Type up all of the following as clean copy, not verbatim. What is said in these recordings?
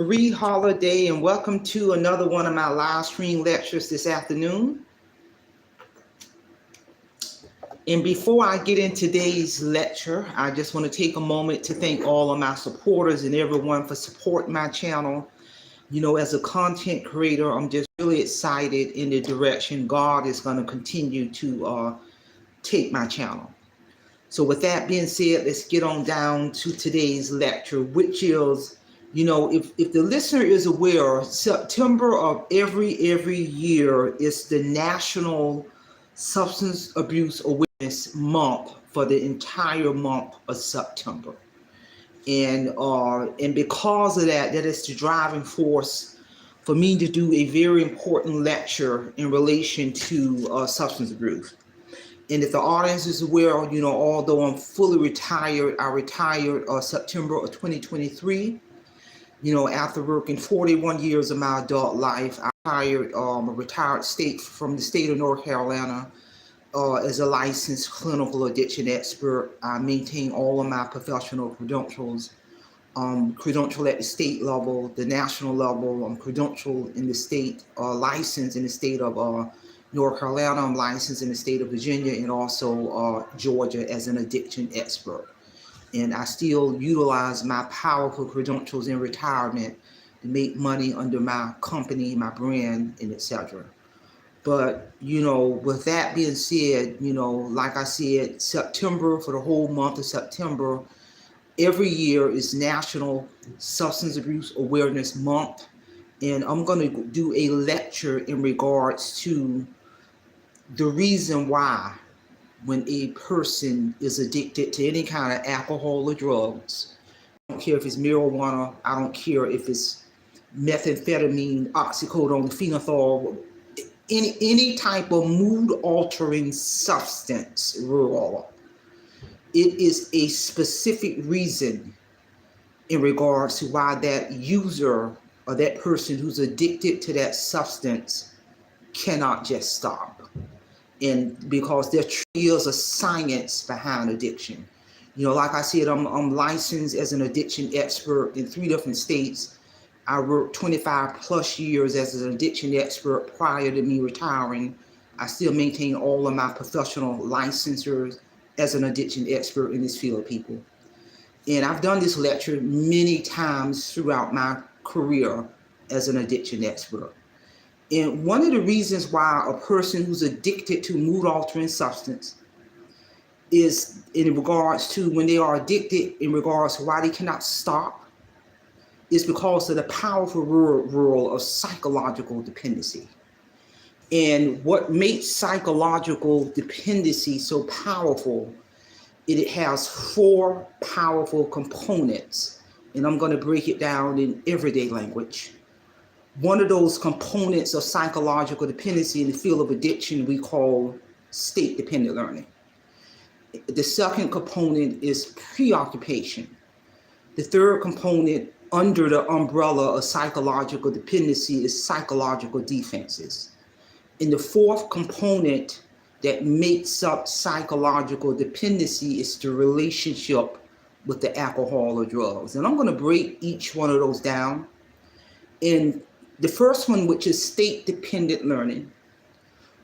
Marie Holiday, and welcome to another one of my live stream lectures this afternoon. And before I get into today's lecture, I just want to take a moment to thank all of my supporters and everyone for supporting my channel. You know, as a content creator, I'm just really excited in the direction God is going to continue to take my channel. So with that being said, let's get on down to today's lecture, which is, you know, if the listener is aware, September of every year is the National Substance Abuse Awareness Month for the entire month of September. And because of that, that is the driving force for me to do a very important lecture in relation to substance abuse. And if the audience is aware, you know, although I'm fully retired, I retired September of 2023. You know, after working 41 years of my adult life, I retired, from the state of North Carolina as a licensed clinical addiction expert. I maintain all of my professional credentials, credential at the state level, the national level. I'm credentialed in the state, licensed in the state of North Carolina. I'm licensed in the state of Virginia and also Georgia as an addiction expert. And I still utilize my powerful credentials in retirement to make money under my company, my brand, and etc. But, you know, with that being said, you know, like I said, September, for the whole month of September, every year is National Substance Abuse Awareness Month. And I'm going to do a lecture in regards to the reason why when a person is addicted to any kind of alcohol or drugs, I don't care if it's marijuana, I don't care if it's methamphetamine, oxycodone, phenethol, any type of mood-altering substance, it is a specific reason in regards to why that user or that person who's addicted to that substance cannot just stop. And because there is a science behind addiction. You know, like I said, I'm licensed as an addiction expert in 3 different states. I worked 25 plus years as an addiction expert prior to me retiring. I still maintain all of my professional licensures as an addiction expert in this field, people. And I've done this lecture many times throughout my career as an addiction expert. And one of the reasons why a person who's addicted to mood-altering substance is in regards to when they are addicted, in regards to why they cannot stop, is because of the powerful role of psychological dependency. And what makes psychological dependency so powerful, it has 4 powerful components. And I'm going to break it down in everyday language. One of those components of psychological dependency in the field of addiction we call state-dependent learning. The second component is preoccupation. The third component under the umbrella of psychological dependency is psychological defenses. And the fourth component that makes up psychological dependency is the relationship with the alcohol or drugs. And I'm going to break each one of those down. And the first one, which is state-dependent learning.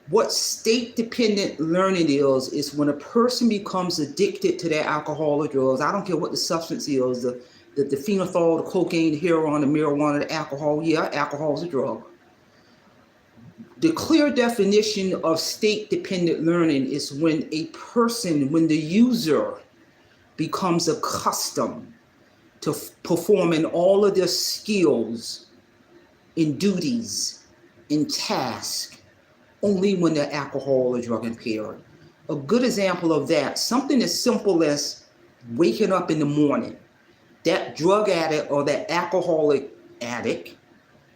What state-dependent learning is when a person becomes addicted to their alcohol or drugs. I don't care what the substance is, the phenethol, the cocaine, the heroin, the marijuana, the alcohol. Yeah, alcohol is a drug. The clear definition of state-dependent learning is when a person, when the user becomes accustomed to performing all of their skills in duties, in tasks, only when they're alcohol or drug impaired. A good example of that, something as simple as waking up in the morning. That drug addict or that alcoholic addict,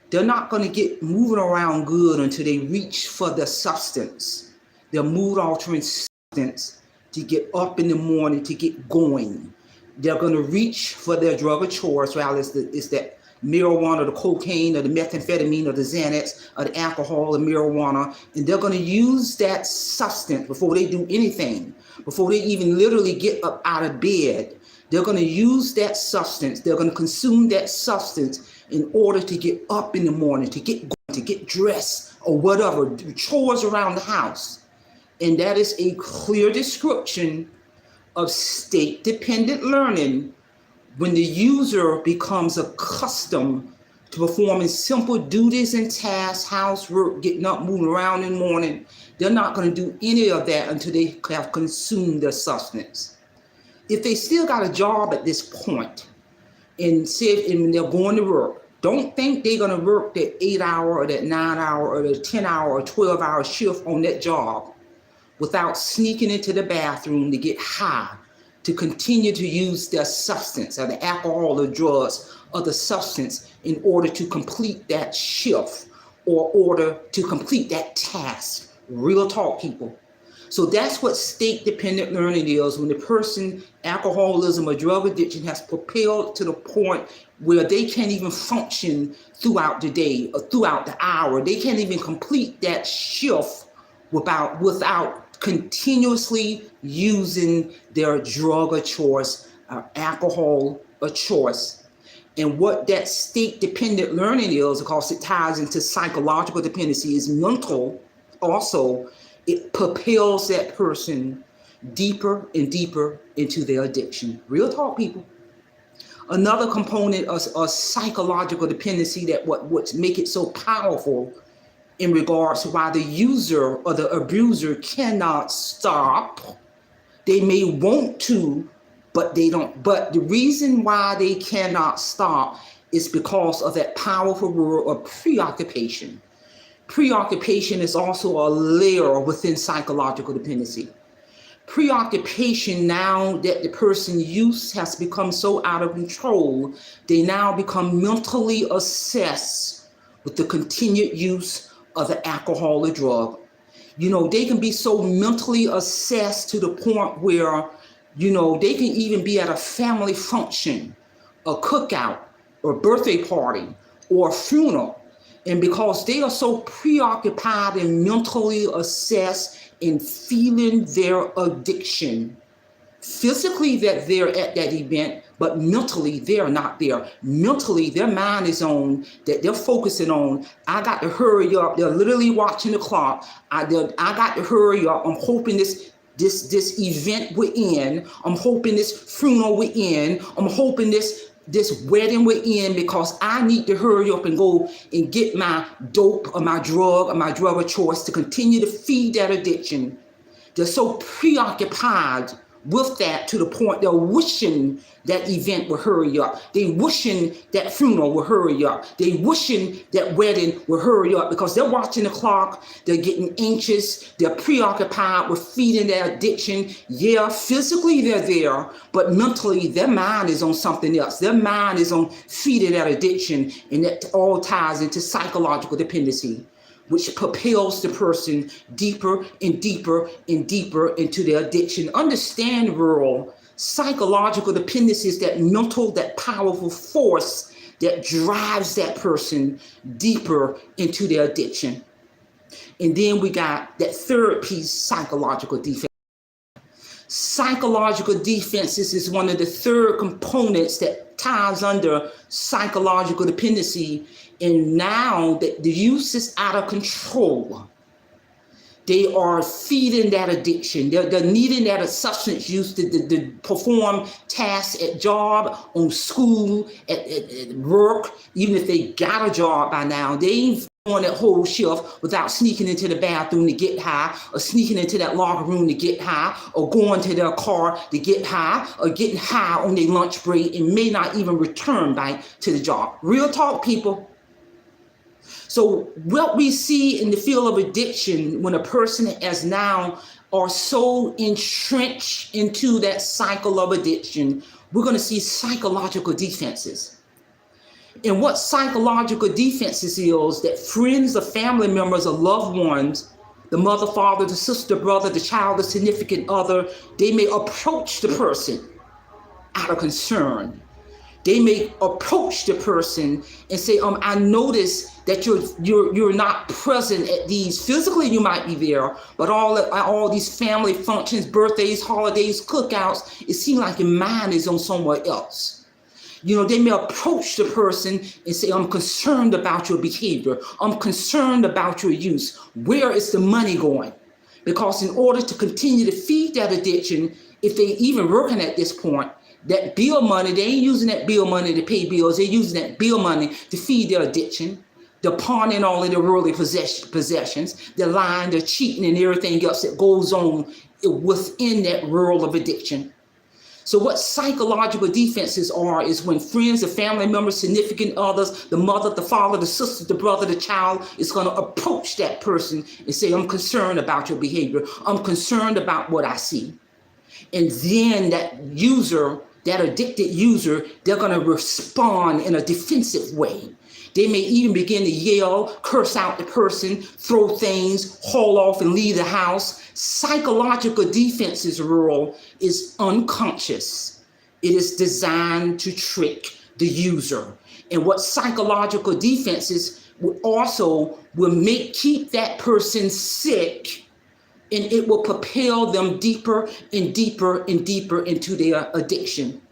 they're not going to get moving around good until they reach for the substance, their mood-altering substance, to get up in the morning, to get going. They're going to reach for their drug of choice, rather it's that marijuana, the cocaine, or the methamphetamine, or the Xanax, or the alcohol, or marijuana, and they're going to use that substance before they do anything, before they even literally get up out of bed. They're going to use that substance, they're going to consume that substance in order to get up in the morning, to get going, to get dressed or whatever, do chores around the house. And that is a clear description of state-dependent learning when the user becomes accustomed to performing simple duties and tasks, housework, getting up, moving around in the morning. They're not going to do any of that until they have consumed their substance. If they still got a job at this point and they're going to work, don't think they're going to work that 8-hour or that 9-hour or the 10-hour or 12-hour shift on that job without sneaking into the bathroom to get high, to continue to use their substance or the alcohol or drugs or the substance in order to complete that shift or order to complete that task. Real talk, people. So that's what state-dependent learning is, when the person, alcoholism or drug addiction has propelled to the point where they can't even function throughout the day or throughout the hour. They can't even complete that shift without continuously using their drug of choice, alcohol of choice. And what that state-dependent learning is, because it ties into psychological dependency, is mental also. It propels that person deeper and deeper into their addiction. Real talk, people. Another component of psychological dependency that what make it so powerful in regards to why the user or the abuser cannot stop. They may want to, but they don't. But the reason why they cannot stop is because of that powerful word of preoccupation. Preoccupation is also a layer within psychological dependency. Preoccupation, now that the person's use has become so out of control, they now become mentally obsessed with the continued use of the alcohol or drug. They can be so mentally obsessed to the point where, they can even be at a family function, a cookout, or birthday party, or a funeral. And because they are so preoccupied and mentally obsessed in feeling their addiction, physically that they're at that event, but mentally they're not there. Mentally, their mind is on, that they're focusing on, I got to hurry up. They're literally watching the clock. I got to hurry up. I'm hoping this event we're in. I'm hoping this funeral we're in. I'm hoping this wedding we're in, because I need to hurry up and go and get my dope or my drug of choice to continue to feed that addiction. They're so preoccupied with that to the point they're wishing that event will hurry up. They wishing that funeral will hurry up. They wishing that wedding will hurry up, because they're watching the clock. They're getting anxious. They're preoccupied with feeding their addiction. Yeah, physically they're there, but mentally their mind is on something else. Their mind is on feeding that addiction, and that all ties into psychological dependency, which propels the person deeper and deeper and deeper into their addiction. Understand, rural, psychological dependency is that mental, that powerful force that drives that person deeper into their addiction. And then we got that third piece, psychological defense. Psychological defenses is one of the third components that ties under psychological dependency. And now that the use is out of control, they are feeding that addiction. They're needing that substance use to perform tasks at job, on school, at work. Even if they got a job by now, they ain't on that whole shift without sneaking into the bathroom to get high, or sneaking into that locker room to get high, or going to their car to get high, or getting high on their lunch break and may not even return back to the job. Real talk, people. So what we see in the field of addiction, when a person is now are so entrenched into that cycle of addiction, we're going to see psychological defenses. And what psychological defenses is that friends or family members or loved ones, the mother, father, the sister, brother, the child, the significant other, they may approach the person out of concern. They may approach the person and say, I notice that you're not present at these. Physically, you might be there, but all these family functions, birthdays, holidays, cookouts, it seems like your mind is on somewhere else. They may approach the person and say, I'm concerned about your behavior. I'm concerned about your use. Where is the money going? Because in order to continue to feed that addiction, if they even working at this point, that bill money, they ain't using that bill money to pay bills. They're using that bill money to feed their addiction. They're pawning all of their worldly possessions. They're lying, they're cheating, and everything else that goes on within that world of addiction. So what psychological defenses are is when friends, the family members, significant others, the mother, the father, the sister, the brother, the child is going to approach that person and say, I'm concerned about your behavior. I'm concerned about what I see. And then that user, that addicted user, they're going to respond in a defensive way. They may even begin to yell, curse out the person, throw things, haul off and leave the house. Psychological defenses role is unconscious. It is designed to trick the user. And what psychological defenses will keep that person sick, and it will propel them deeper and deeper and deeper into their addiction.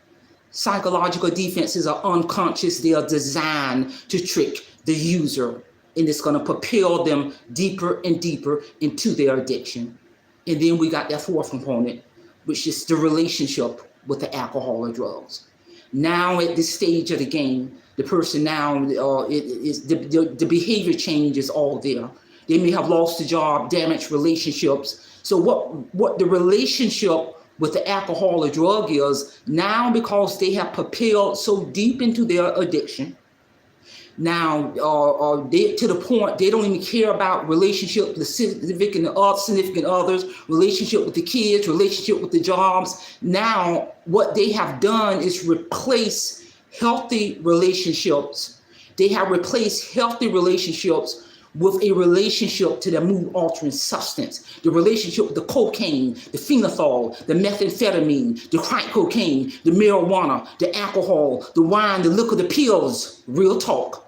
Psychological defenses are unconscious. They are designed to trick the user, and it's going to propel them deeper and deeper into their addiction. And then we got that fourth component, which is the relationship with the alcohol or drugs. Now at this stage of the game, the person now, the behavior change is all there. They may have lost a job, damaged relationships. So what the relationship with the alcohol or drug is now, because they have propelled so deep into their addiction, now they to the point they don't even care about relationship with the significant others, relationship with the kids, relationship with the jobs. Now what they have done is replace healthy relationships. They have replaced healthy relationships with a relationship to the mood-altering substance, the relationship with the cocaine, the phenol, the methamphetamine, the crack cocaine, the marijuana, the alcohol, the wine, the liquor, the pills. Real talk.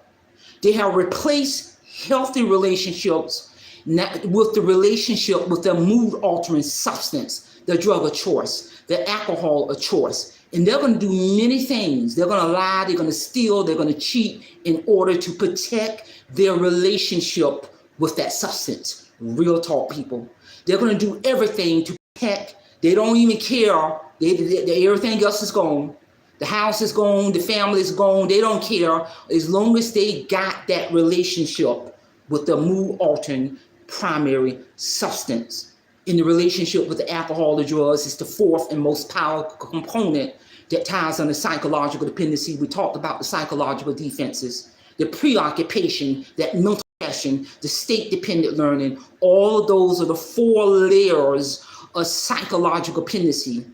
They have replaced healthy relationships with the relationship with the mood-altering substance, the drug of choice, the alcohol of choice. And they're going to do many things. They're going to lie, they're going to steal, they're going to cheat in order to protect their relationship with that substance. Real talk, people. They're going to do everything to protect. They don't even care. Everything else is gone. The house is gone. The family is gone. They don't care as long as they got that relationship with the mood-altering primary substance. In the relationship with the alcohol or drugs is the fourth and most powerful component that ties on the psychological dependency. We talked about the psychological defenses, the preoccupation, that mental passion, the state-dependent learning. All of those are the four layers of psychological dependency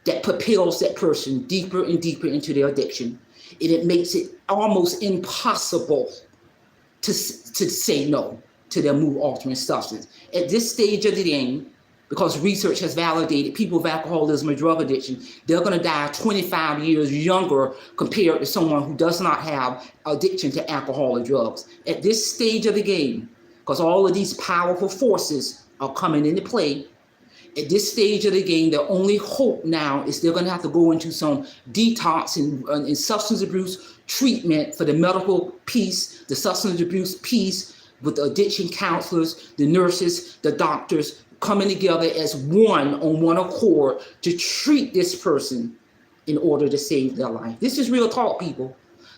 that propels that person deeper and deeper into their addiction. And it makes it almost impossible to say no to their mood-altering substance. At this stage of the game, because research has validated people with alcoholism or drug addiction, they're going to die 25 years younger compared to someone who does not have addiction to alcohol or drugs. At this stage of the game, because all of these powerful forces are coming into play, at this stage of the game, the only hope now is they're going to have to go into some detox and substance abuse treatment for the medical piece, the substance abuse piece, with the addiction counselors, the nurses, the doctors coming together as one on one accord to treat this person in order to save their life. This is real talk, people.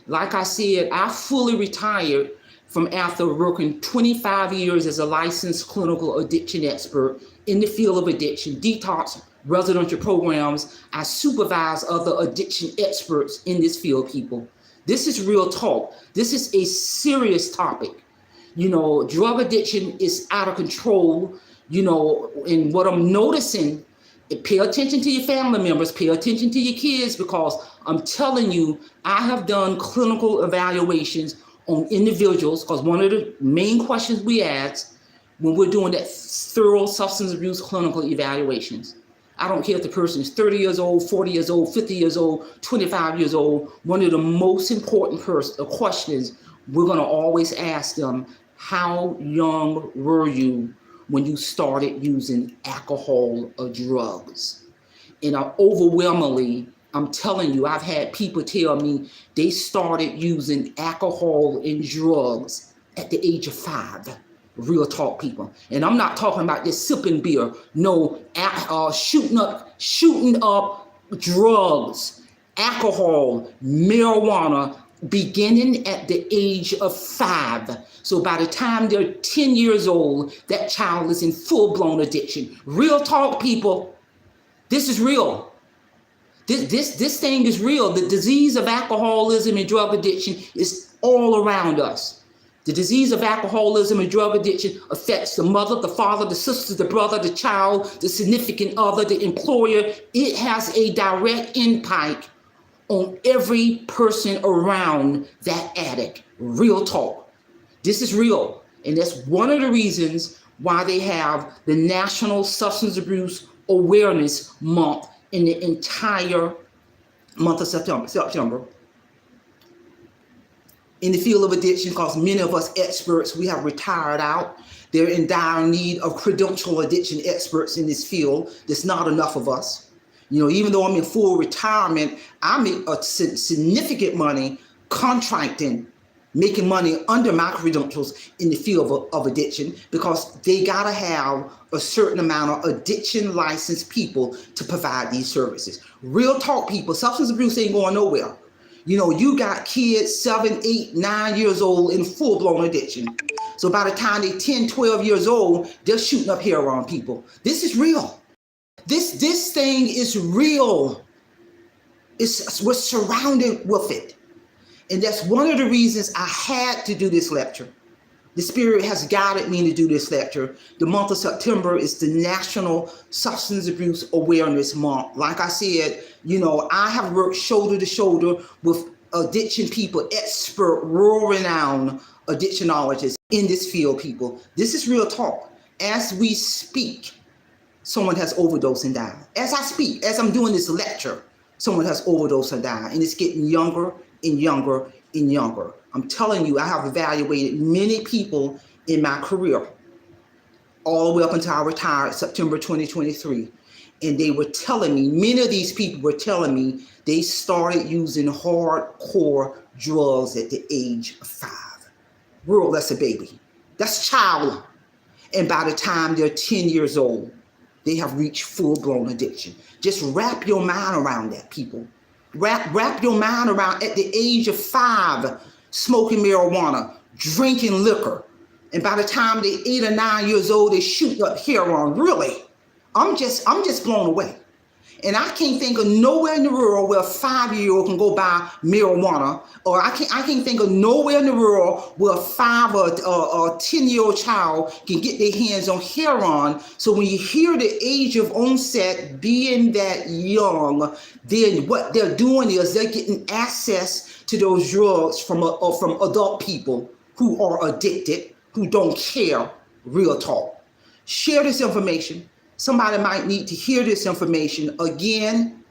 Like I said, I fully retired from after working 25 years as a licensed clinical addiction expert in the field of addiction, detox, residential programs. I supervise other addiction experts in this field, people. This is real talk. This is a serious topic. Drug addiction is out of control, and what I'm noticing, pay attention to your family members, pay attention to your kids, because I'm telling you, I have done clinical evaluations on individuals, because one of the main questions we ask when we're doing that thorough substance abuse clinical evaluations, I don't care if the person is 30 years old, 40 years old, 50 years old, 25 years old, one of the most important questions we're going to always ask them, how young were you when you started using alcohol or drugs? And overwhelmingly, I'm telling you, I've had people tell me they started using alcohol and drugs at the age of 5. Real talk, people. And I'm not talking about just sipping beer. No, shooting up drugs, alcohol, marijuana, beginning at the age of 5. So by the time they're 10 years old, that child is in full-blown addiction. Real talk, people. This is real. This thing is real. The disease of alcoholism and drug addiction is all around us. The disease of alcoholism and drug addiction affects the mother, the father, the sister, the brother, the child, the significant other, the employer. It has a direct impact on every person around that addict. Real talk. This is real. And that's one of the reasons why they have the National Substance Abuse Awareness Month in the entire month of September. In the field of addiction, because many of us experts, we have retired out. They're in dire need of credentialed addiction experts in this field. There's not enough of us. You know, even though I'm in full retirement, I make a significant money contracting, making money under my credentials in the field of addiction, because they gotta have a certain amount of addiction licensed people to provide these services. Real talk, people, substance abuse ain't going nowhere. You know, you got kids 7, 8, 9 years old in full-blown addiction. So by the time they're 10, 12 years old, they're shooting up heroin, people. This is real. This thing is real. We're surrounded with it. And that's one of the reasons I had to do this lecture. The Spirit has guided me to do this lecture. The month of September is the National Substance Abuse Awareness Month. Like I said, you know, I have worked shoulder to shoulder with addiction people, expert, world-renowned addictionologists in this field, people. This is real talk. As we speak, someone has overdosed and died. As I speak, as I'm doing this lecture, someone has overdosed and died. And it's getting younger and younger and younger. I'm telling you, I have evaluated many people in my career, all the way up until I retired September 2023. And they were telling me, many of these people were telling me they started using hardcore drugs at the age of 5. World, that's a baby. That's a child. And by the time they're 10 years old, they have reached full-blown addiction. Just wrap your mind around that, people. Wrap your mind around at the age of 5, smoking marijuana, drinking liquor. And by the time they're 8 or 9 years old, they shoot up heroin. Really? I'm just blown away. And I can't think of nowhere in the world where a 5-year-old can go buy marijuana, or I can't think of nowhere in the world where a 5 or 10-year-old child can get their hands on heroin. So when you hear the age of onset being that young, then what they're doing is they're getting access to those drugs from adult people who are addicted, who don't care. Real talk. Share this information. Somebody might need to hear this information. Again,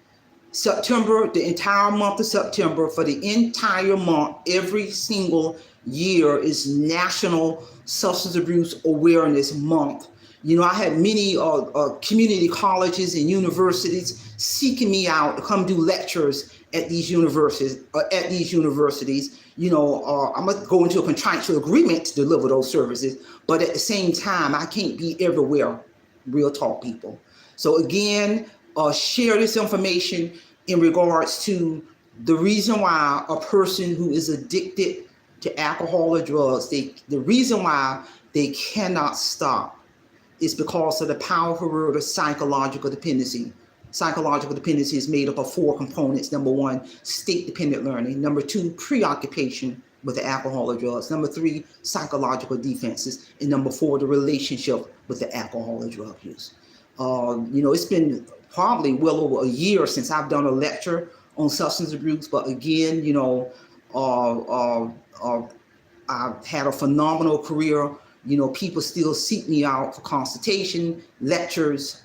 September, the entire month of September, for the entire month, every single year is National Substance Abuse Awareness Month. You know, I had many community colleges and universities seeking me out to come do lectures at these universities. You know, I'm gonna go into a contractual agreement to deliver those services, but at the same time, I can't be everywhere. Real talk, people. So again, share this information in regards to the reason why a person who is addicted to alcohol or drugs, the reason why they cannot stop is because of the powerful word of psychological dependency. Psychological dependency is made up of 4 components. Number 1, state-dependent learning. Number 2, preoccupation with the alcohol or drugs. Number 3, psychological defenses. And number 4, the relationship with the alcohol or drug use. You know, it's been probably well over a year since I've done a lecture on substance abuse, but again, you know, I've had a phenomenal career. You know, people still seek me out for consultation, lectures,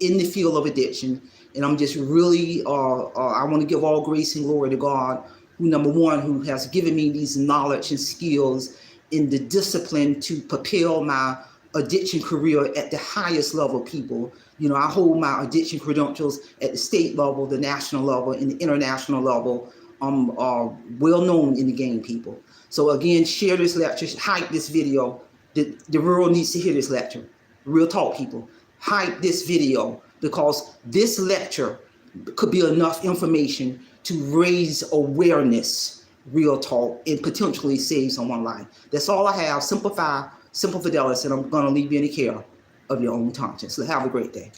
in the field of addiction. And I'm just really, I want to give all grace and glory to God, who, number 1, who has given me these knowledge and skills in the discipline to propel my addiction career at the highest level, people. You know, I hold my addiction credentials at the state level, the national level, and the international level. I'm well known in the game, people. So again, share this lecture, hype this video. The world needs to hear this lecture. Real talk, people. Hype this video, because this lecture could be enough information to raise awareness, real talk, and potentially save someone's life. That's all I have. Simplify, simple fidelity, and I'm going to leave you in the care of your own conscience. So have a great day.